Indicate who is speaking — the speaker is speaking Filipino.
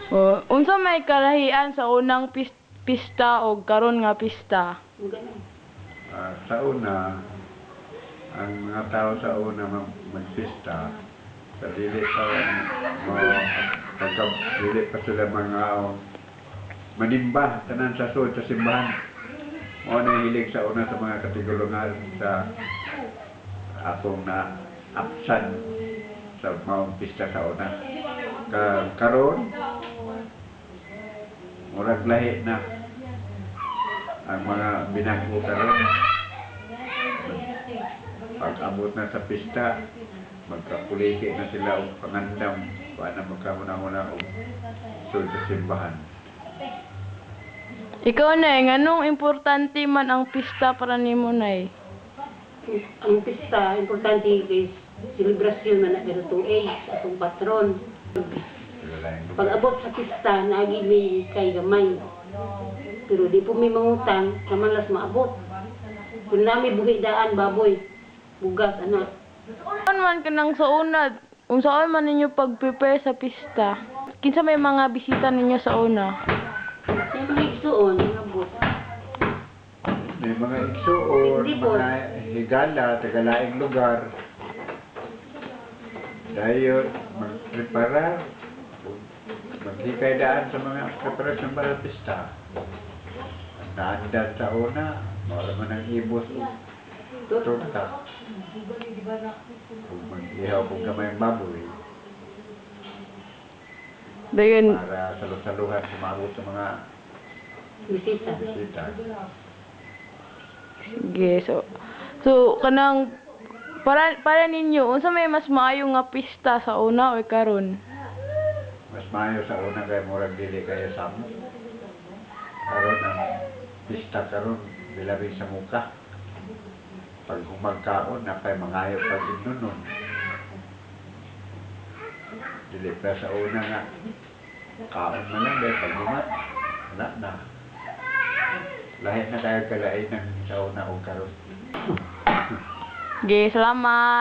Speaker 1: O, unsa may kalahian sa unang pista o karon nga pista?
Speaker 2: Sa una, ang mga tao sa una magpista, sa dili pa dili pa sila mga manimba tanan sa sud sa simbahan. Mao na hilig sa una sa mga katigulungan sa akong na apsan sa maong pista sa una. Karon murag lahi na ang mga binanggo karon. Pag-abot na sa pista, magkapuliki na sila og pangandam paano magkamuna-muna og sud sa simbahan.
Speaker 1: Ikaw na, nganong importante man ang pista para nimo nay?
Speaker 3: Ang pista, importante is selebrasyon na pero tuig sa atong patron. Pag-abot sa pista, naagi may kay gamay. Pero di po may mangutang, kamalas maabot. Kung nami buhi daan, baboy, bugas, anak.
Speaker 1: Ano man kanang sa una, unsaon man ninyo pag-prepare sa pista? Kinsa may mga bisita ninyo sa una?
Speaker 3: May mga igsuon, abot.
Speaker 2: May mga igsuon, mga higala, tagalaing lugar. Dayon, magprepara, maghikay daan sa mga preparasyon para sa pista. Ang naandan sa una, mawala man ang ibos o torta. Kung mag-ihaw kung gamay ang baboy.
Speaker 1: Dayon,
Speaker 2: Para salusaluhan sumabot sa mga
Speaker 3: Bisita.
Speaker 2: bisita.
Speaker 1: sige, so kanang para ninyo, unsa may mas maayo nga pista sa una o karon?
Speaker 2: Mas mayo sa una kay murag dili kayo samo. Karon ang pista karon bilabi sa muka. Pag humagkaon na kay mangayo pag inunon. Dili pa sa una nga kaon man lang dahil pag umat wala na. Lahi na kayo kalain ng sa una o karon.
Speaker 1: Sige, salamat.